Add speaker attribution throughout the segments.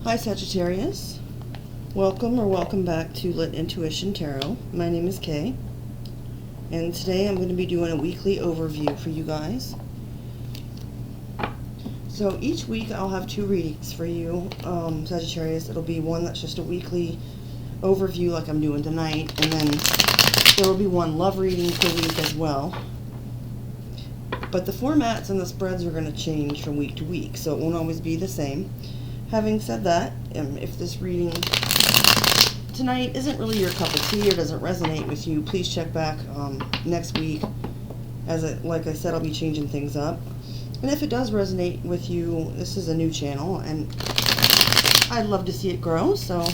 Speaker 1: Hi Sagittarius, welcome back to Lit Intuition Tarot. My name is Kay, and today I'm going to be doing a weekly overview for you guys. So each week I'll have two readings for you, Sagittarius. It'll be one that's just a weekly overview like I'm doing tonight, and then there will be one love reading per week as well. But the formats and the spreads are going to change from week to week, so it won't always be the same. Having said that, if this reading tonight isn't really your cup of tea or doesn't resonate with you, please check back next week. Like I said, I'll be changing things up. And if it does resonate with you, this is a new channel, and I'd love to see it grow. So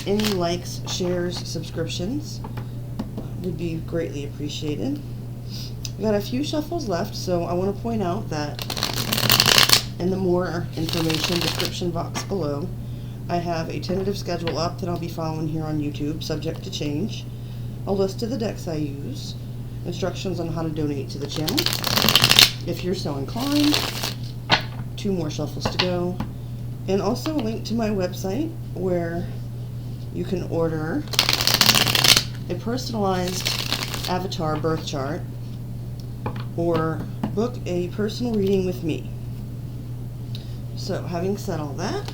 Speaker 1: any likes, shares, subscriptions would be greatly appreciated. I've got a few shuffles left, so I want to point out that in the more information description box below, I have a tentative schedule up that I'll be following here on YouTube, subject to change, a list of the decks I use, instructions on how to donate to the channel, if you're so inclined, 2 more shuffles to go, and also a link to my website where you can order a personalized avatar birth chart or book a personal reading with me. So, having said all that,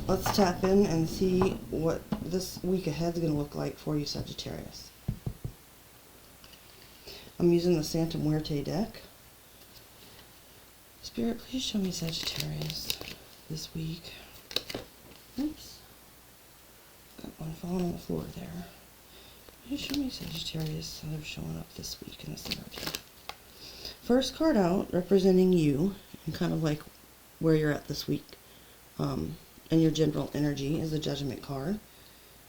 Speaker 1: let's tap in and see what this week ahead is going to look like for you, Sagittarius. I'm using the Santa Muerte deck. Spirit, please show me Sagittarius this week. Oops. Got one falling on the floor there. Please show me Sagittarius so they're showing up this week in this energy. First card out, representing you, and kind of like where you're at this week, and your general energy, is the Judgment card.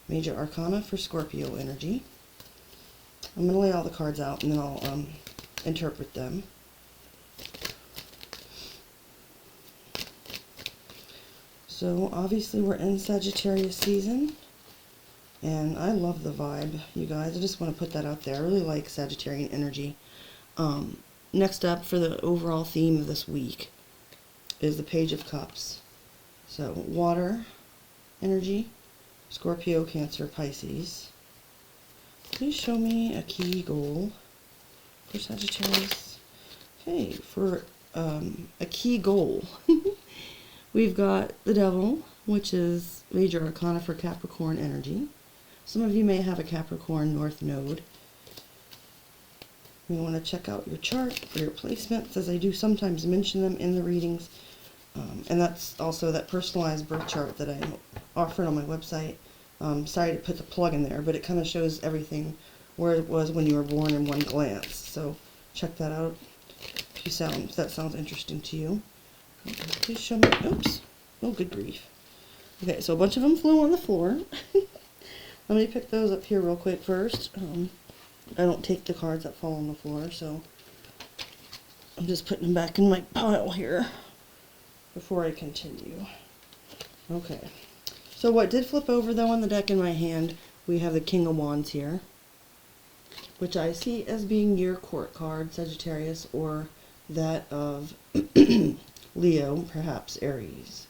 Speaker 1: Major Arcana for Scorpio energy. I'm going to lay all the cards out, and then I'll interpret them. So, obviously we're in Sagittarius season, and I love the vibe, you guys. I just want to put that out there. I really like Sagittarian energy. Next up, for the overall theme of this week, is the Page of Cups. So, water energy, Scorpio, Cancer, Pisces. Please show me a key goal for Sagittarius. Okay, for a key goal, we've got the Devil, which is Major Arcana for Capricorn energy. Some of you may have a Capricorn North Node. You want to check out your chart for your placements, as I do sometimes mention them in the readings. And that's also that personalized birth chart that I offered on my website. Sorry to put the plug in there, but it kind of shows everything where it was when you were born in one glance. So check that out if that sounds interesting to you. Please show me. Oops. Oh, good grief. Okay, so a bunch of them flew on the floor. Let me pick those up here real quick first. I don't take the cards that fall on the floor, so I'm just putting them back in my pile here before I continue. Okay, so what did flip over though on the deck in my hand, we have the King of Wands here, which I see as being your court card, Sagittarius, or that of Leo, perhaps Aries.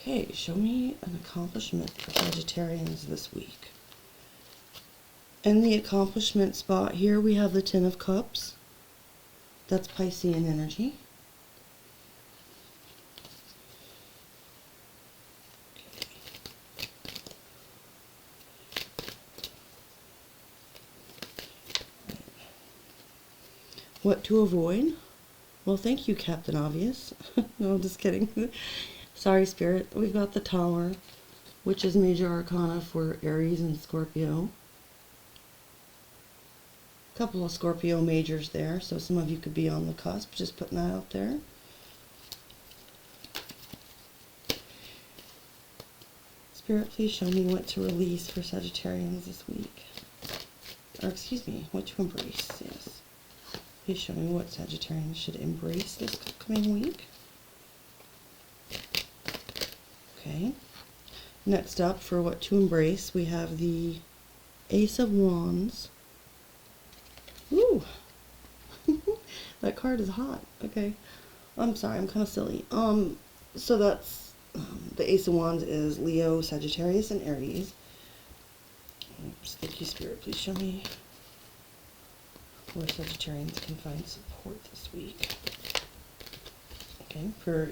Speaker 1: Okay, show me an accomplishment for Sagittarians this week. In the accomplishment spot here, we have the Ten of Cups. That's Piscean energy. What to avoid? Well, thank you, Captain Obvious. No, just kidding. Sorry, Spirit. We've got the Tower, which is Major Arcana for Aries and Scorpio. A couple of Scorpio majors there, so some of you could be on the cusp, just putting that out there. Spirit, please show me what to release for Sagittarians this week. Or, excuse me, what to embrace, yes. Please show me what Sagittarians should embrace this coming week. Okay, next up, for what to embrace, we have the Ace of Wands. Ooh, That card is hot. Okay. I'm sorry, I'm kind of silly. So that's the Ace of Wands is Leo, Sagittarius, and Aries. Oops, thank you, Spirit. Please show me where Sagittarians can find support this week. Okay, for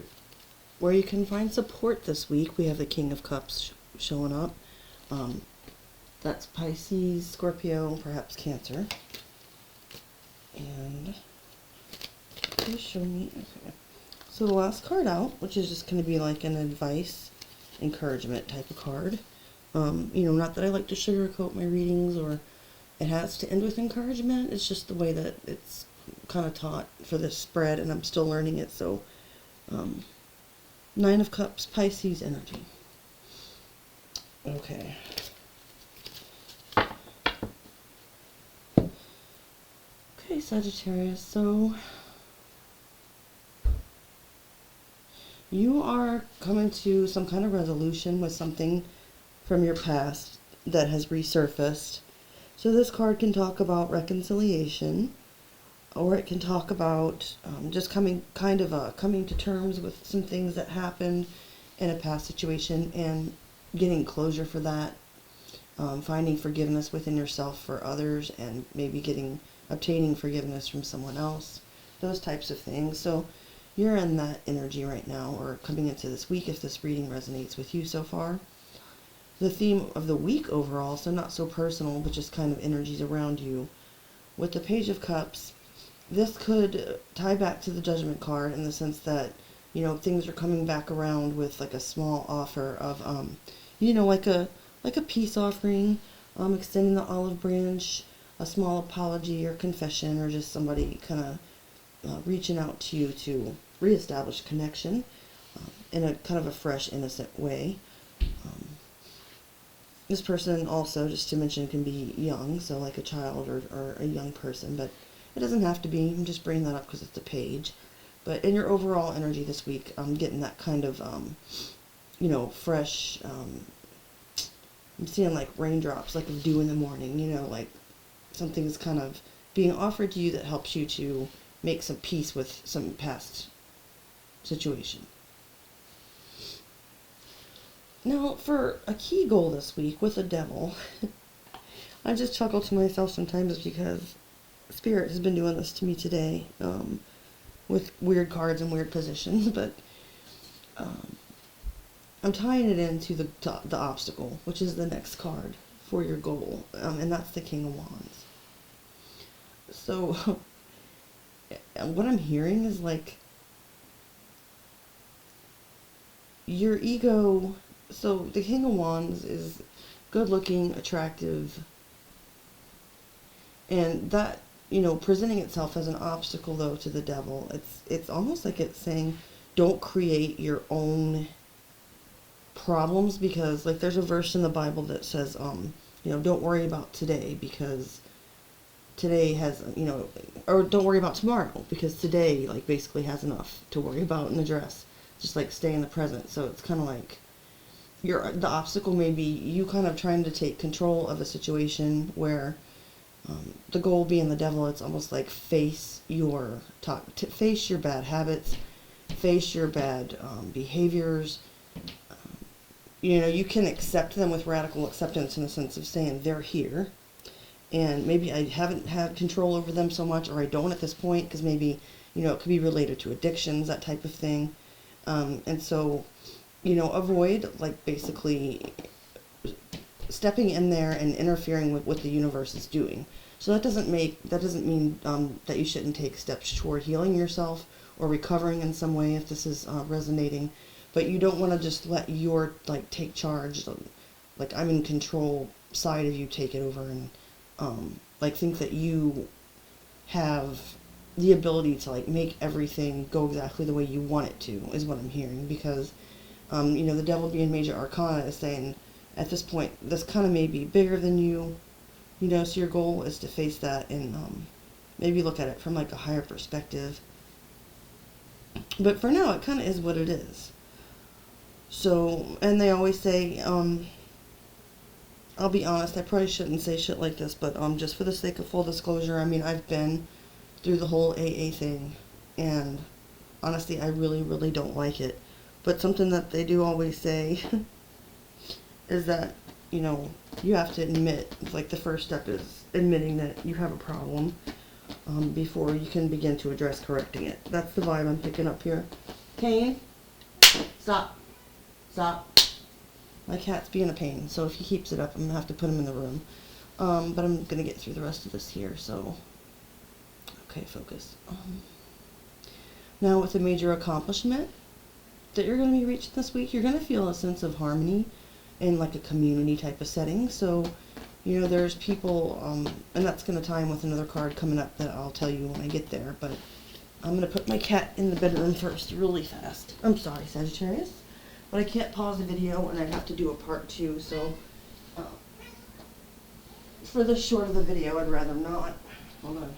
Speaker 1: where you can find support this week, we have the King of Cups showing up. That's Pisces, Scorpio, perhaps Cancer. And please show me. Okay. So the last card out, which is just going to be like an advice, encouragement type of card. Not that I like to sugarcoat my readings or it has to end with encouragement. It's just the way that it's kind of taught for this spread, and I'm still learning it. So, Nine of Cups, Pisces energy. Okay. Okay, Sagittarius. So, you are coming to some kind of resolution with something from your past that has resurfaced. So this card can talk about reconciliation, or it can talk about just coming to terms with some things that happened in a past situation and getting closure for that, finding forgiveness within yourself for others, and maybe obtaining forgiveness from someone else, those types of things. So you're in that energy right now, or coming into this week if this reading resonates with you so far. The theme of the week overall, so not so personal, but just kind of energies around you. With the Page of Cups, this could tie back to the Judgment card in the sense that, things are coming back around with like a small offer of, like a peace offering, extending the olive branch, a small apology or confession, or just somebody kind of reaching out to you to reestablish connection in a kind of a fresh, innocent way. This person also, just to mention, can be young, so like a child or a young person, but it doesn't have to be. I'm just bringing that up because it's a page. But in your overall energy this week, I'm getting that kind of, fresh, I'm seeing like raindrops, like of dew in the morning, like something's kind of being offered to you that helps you to make some peace with some past situation. Now, for a key goal this week with the Devil, I just chuckle to myself sometimes because Spirit has been doing this to me today with weird cards and weird positions, but I'm tying it into the obstacle, which is the next card for your goal, and that's the King of Wands. So, what I'm hearing is like your ego. So the King of Wands is good looking, attractive, and that, presenting itself as an obstacle though to the Devil, it's almost like it's saying don't create your own problems, because like there's a verse in the Bible that says don't worry about today because today has, or don't worry about tomorrow because today like basically has enough to worry about and address. Just like stay in the present. So it's kind of like the obstacle may be you kind of trying to take control of a situation where the goal being the Devil, it's almost like face your bad habits, face your bad behaviors. You can accept them with radical acceptance in the sense of saying they're here, and maybe I haven't had control over them so much, or I don't at this point, because maybe it could be related to addictions, that type of thing, and so avoid like basically stepping in there and interfering with what the universe is doing. So that doesn't mean that you shouldn't take steps toward healing yourself or recovering in some way if this is resonating, but you don't want to just let your like take charge, like I'm in control side of you take it over and like think that you have the ability to like make everything go exactly the way you want it to, is what I'm hearing, because the Devil being major arcana is saying at this point this kind of may be bigger than you, so your goal is to face that and maybe look at it from like a higher perspective. But for now it kind of is what it is. So, and they always say, I'll be honest, I probably shouldn't say shit like this, but just for the sake of full disclosure, I mean, I've been through the whole AA thing, and honestly, I really, really don't like it. But something that they do always say is that, you know, you have to admit, like the first step is admitting that you have a problem before you can begin to address correcting it. That's the vibe I'm picking up here. Kane, stop. Stop. My cat's being a pain, so if he keeps it up, I'm going to have to put him in the room. But I'm going to get through the rest of this here, so... Okay, focus. Now, with a major accomplishment that you're going to be reaching this week, you're going to feel a sense of harmony in like a community type of setting. So, you know, there's people, and that's going to tie in with another card coming up that I'll tell you when I get there. But I'm going to put my cat in the bedroom first really fast. I'm sorry, Sagittarius. But I can't pause the video, and I have to do a part 2, so for this short of the video, I'd rather not. Hold on.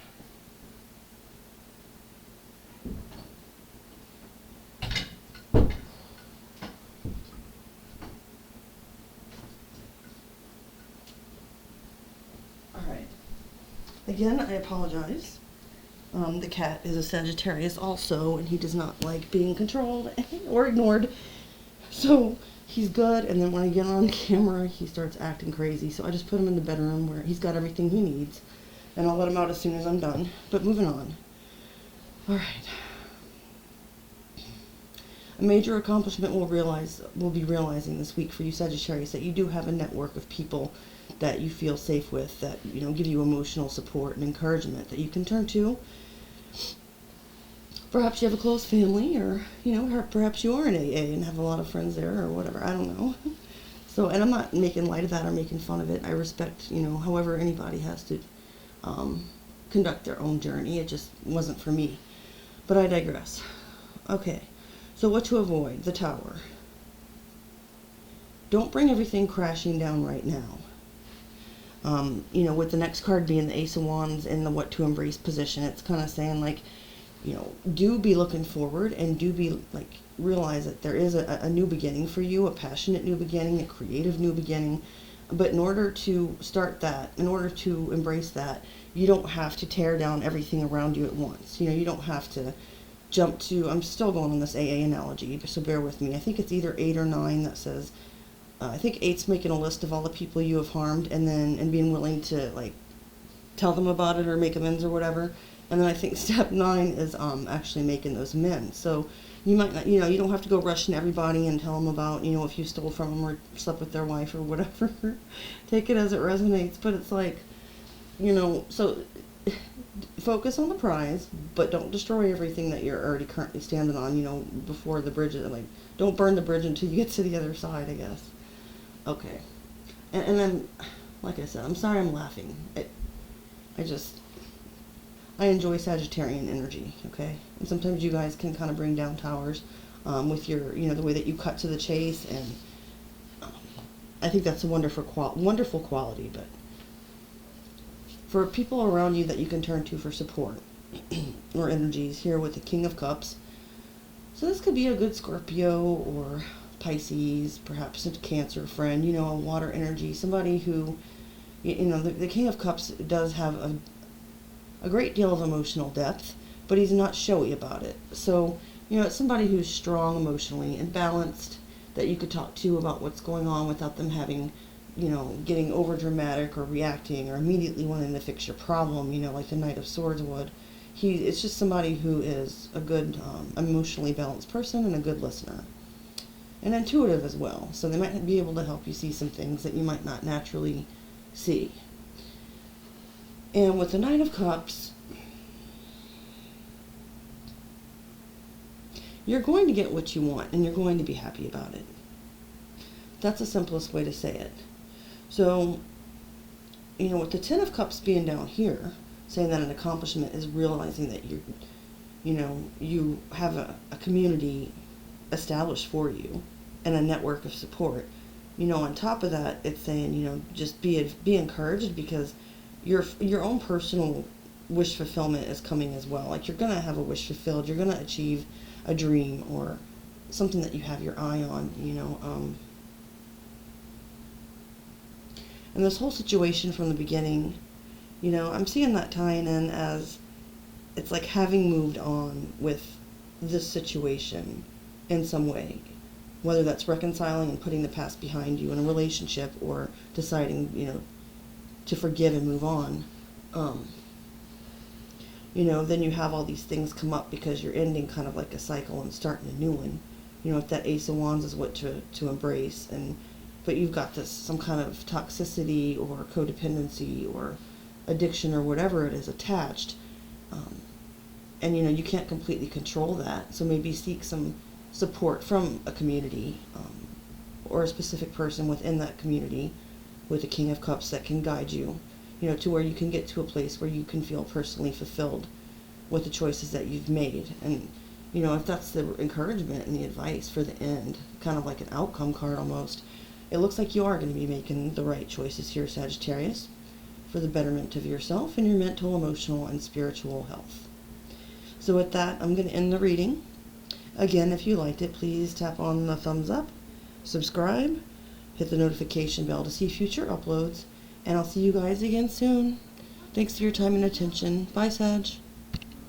Speaker 1: Alright. Again, I apologize. The cat is a Sagittarius also, and he does not like being controlled or ignored. So he's good, and then when I get on camera, he starts acting crazy. So I just put him in the bedroom where he's got everything he needs, and I'll let him out as soon as I'm done. But moving on. All right. A major accomplishment we'll be realizing this week for you Sagittarius, that you do have a network of people that you feel safe with, that, you know, give you emotional support and encouragement that you can turn to. Perhaps you have a close family, or, you know, perhaps you are in AA and have a lot of friends there, or whatever. I don't know. So, and I'm not making light of that or making fun of it. I respect, you know, however anybody has to conduct their own journey. It just wasn't for me. But I digress. Okay, so what to avoid? The Tower. Don't bring everything crashing down right now. You know, with the next card being the Ace of Wands in the what to embrace position, it's kind of saying, like, you know, do be looking forward, and do be, like, realize that there is a new beginning for you, a passionate new beginning, a creative new beginning. But in order to start that, in order to embrace that, you don't have to tear down everything around you at once. You know, you don't have to jump to, I'm still going on this AA analogy, so bear with me. I think it's either 8 or 9 that says, I think 8's making a list of all the people you have harmed, and being willing to, like, tell them about it or make amends or whatever. And then I think step 9 is actually making those amends. So you might not, you know, you don't have to go rushing everybody and tell them about, you know, if you stole from them or slept with their wife or whatever. Take it as it resonates. But it's like, you know, so focus on the prize, but don't destroy everything that you're already currently standing on, you know, before the bridge. Like, don't burn the bridge until you get to the other side, I guess. Okay. And then, like I said, I'm sorry I'm laughing. I enjoy Sagittarian energy, okay? And sometimes you guys can kind of bring down towers with your, you know, the way that you cut to the chase, and I think that's a wonderful quality. But for people around you that you can turn to for support or energies, here with the King of Cups. So this could be a good Scorpio or Pisces, perhaps a Cancer friend, you know, a water energy, somebody who, you know, the King of Cups does have a great deal of emotional depth, but he's not showy about it. So, you know, it's somebody who's strong emotionally and balanced, that you could talk to about what's going on without them having, you know, getting over dramatic or reacting or immediately wanting to fix your problem, you know, like the Knight of Swords would. It's just somebody who is a good, emotionally balanced person and a good listener. And intuitive as well. So they might be able to help you see some things that you might not naturally see. And with the Nine of Cups, you're going to get what you want, and you're going to be happy about it. That's the simplest way to say it. So, you know, with the Ten of Cups being down here, saying that an accomplishment is realizing that you have a community established for you and a network of support. You know, on top of that, it's saying, you know, just be encouraged, because your own personal wish fulfillment is coming as well. Like, you're going to have a wish fulfilled. You're going to achieve a dream or something that you have your eye on, you know. And this whole situation from the beginning, you know, I'm seeing that tying in as it's like having moved on with this situation in some way, whether that's reconciling and putting the past behind you in a relationship, or deciding, to forgive and move on. Then you have all these things come up because you're ending kind of like a cycle and starting a new one. If that Ace of Wands is what to embrace, but you've got some kind of toxicity or codependency or addiction or whatever it is attached, and you can't completely control that. So maybe seek some support from a community, or a specific person within that community with the King of Cups that can guide you, to where you can get to a place where you can feel personally fulfilled with the choices that you've made. And if that's the encouragement and the advice for the end, kind of like an outcome card almost, it looks like you are going to be making the right choices here, Sagittarius, for the betterment of yourself and your mental, emotional, and spiritual health. So with that, I'm going to end the reading. Again, if you liked it, please tap on the thumbs up, subscribe, hit the notification bell to see future uploads, and I'll see you guys again soon. Thanks for your time and attention. Bye, Sag.